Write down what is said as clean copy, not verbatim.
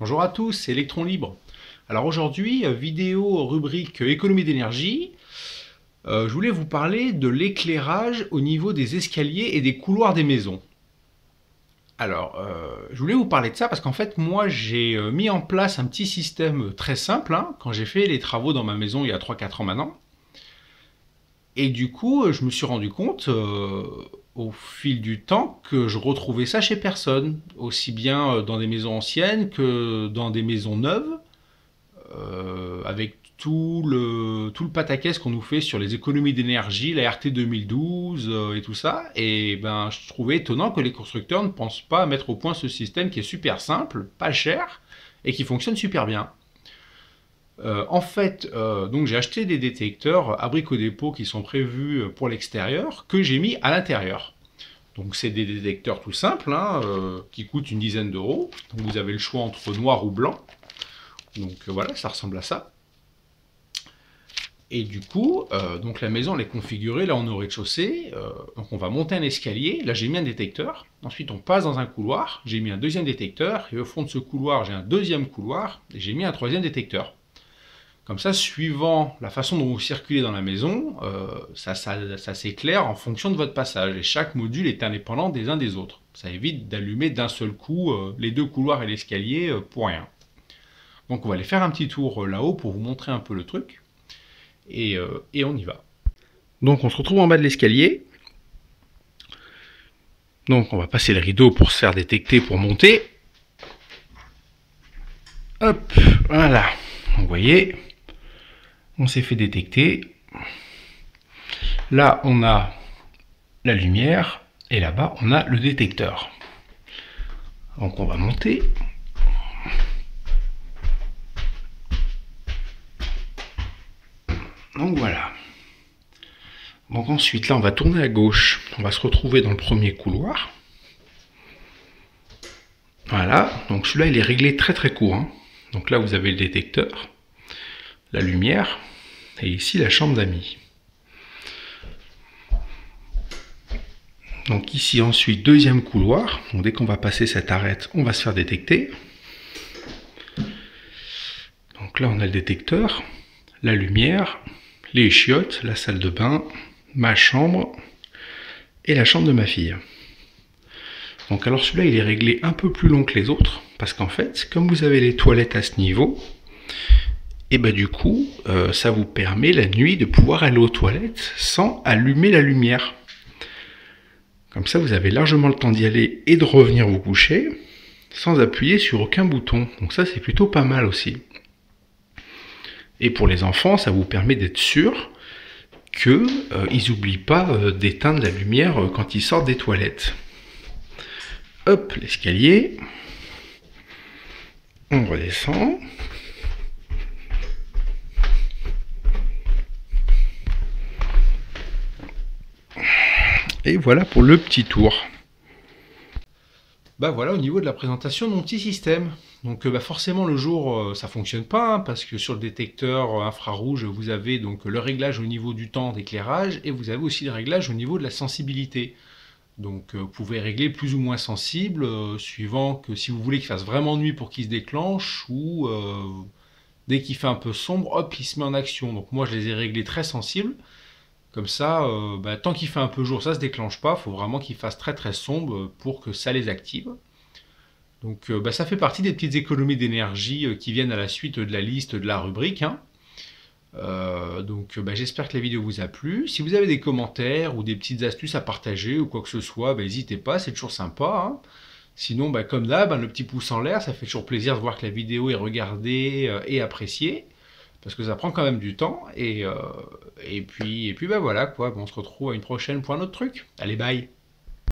Bonjour à tous, c'est Electron Libre. Alors aujourd'hui, vidéo rubrique économie d'énergie. Je voulais vous parler de l'éclairage au niveau des escaliers et des couloirs des maisons. Alors, je voulais vous parler de ça parce qu'en fait, moi, j'ai mis en place un petit système très simple quand j'ai fait les travaux dans ma maison il y a 3-4 ans maintenant. Et du coup, je me suis rendu compte au fil du temps que je retrouvais ça chez personne, aussi bien dans des maisons anciennes que dans des maisons neuves. Avec tout le pataquès qu'on nous fait sur les économies d'énergie, la RT 2012 et tout ça. Et ben, je trouvais étonnant que les constructeurs ne pensent pas à mettre au point ce système qui est super simple, pas cher et qui fonctionne super bien. Donc j'ai acheté des détecteurs à briques au dépôt qui sont prévus pour l'extérieur, que j'ai mis à l'intérieur. Donc c'est des détecteurs tout simples, qui coûtent une dizaine d'euros. Donc vous avez le choix entre noir ou blanc. Donc voilà, ça ressemble à ça. Et du coup, donc la maison elle est configurée, là on est au rez-de-chaussée, donc on va monter un escalier, là j'ai mis un détecteur, ensuite on passe dans un couloir, j'ai mis un deuxième détecteur, et au fond de ce couloir j'ai un deuxième couloir, et j'ai mis un troisième détecteur. Comme ça, suivant la façon dont vous circulez dans la maison, ça s'éclaire en fonction de votre passage, et chaque module est indépendant des uns des autres. Ça évite d'allumer d'un seul coup les deux couloirs et l'escalier pour rien. Donc on va aller faire un petit tour là-haut pour vous montrer un peu le truc. Et on y va. Donc on se retrouve en bas de l'escalier. Donc on va passer le rideau pour se faire détecter pour monter. Hop, voilà. Vous voyez, on s'est fait détecter. Là on a la lumière et là-bas on a le détecteur. Donc on va monter. Donc voilà. Donc ensuite, là, on va tourner à gauche. On va se retrouver dans le premier couloir. Voilà. Donc celui-là, il est réglé très très court. Donc là, vous avez le détecteur, la lumière, et ici, la chambre d'amis. Donc ici, ensuite, deuxième couloir. Donc dès qu'on va passer cette arête, on va se faire détecter. Donc là, on a le détecteur, la lumière, les chiottes, la salle de bain, ma chambre et la chambre de ma fille. Donc alors celui-là il est réglé un peu plus long que les autres parce qu'en fait comme vous avez les toilettes à ce niveau, et bah du coup ça vous permet la nuit de pouvoir aller aux toilettes sans allumer la lumière. Comme ça vous avez largement le temps d'y aller et de revenir vous coucher sans appuyer sur aucun bouton. Donc ça c'est plutôt pas mal aussi. Et pour les enfants ça vous permet d'être sûr qu'ils n'oublient pas d'éteindre la lumière quand ils sortent des toilettes. Hop, l'escalier. On redescend. Et voilà pour le petit tour. Bah voilà au niveau de la présentation de mon petit système. Donc forcément le jour ça fonctionne pas parce que sur le détecteur infrarouge vous avez donc le réglage au niveau du temps d'éclairage et vous avez aussi le réglage au niveau de la sensibilité. Donc vous pouvez régler plus ou moins sensible suivant que si vous voulez qu'il fasse vraiment nuit pour qu'il se déclenche ou dès qu'il fait un peu sombre, hop, il se met en action. Donc moi je les ai réglés très sensibles. Comme ça, tant qu'il fait un peu jour, ça se déclenche pas. Il faut vraiment qu'il fasse très très sombre pour que ça les active. Donc ça fait partie des petites économies d'énergie qui viennent à la suite de la liste de la rubrique. J'espère que la vidéo vous a plu. Si vous avez des commentaires ou des petites astuces à partager ou quoi que ce soit, n'hésitez pas, c'est toujours sympa. Sinon, comme d'hab, le petit pouce en l'air, ça fait toujours plaisir de voir que la vidéo est regardée et appréciée. Parce que ça prend quand même du temps. Et puis voilà quoi. On se retrouve à une prochaine pour un autre truc. Allez, bye!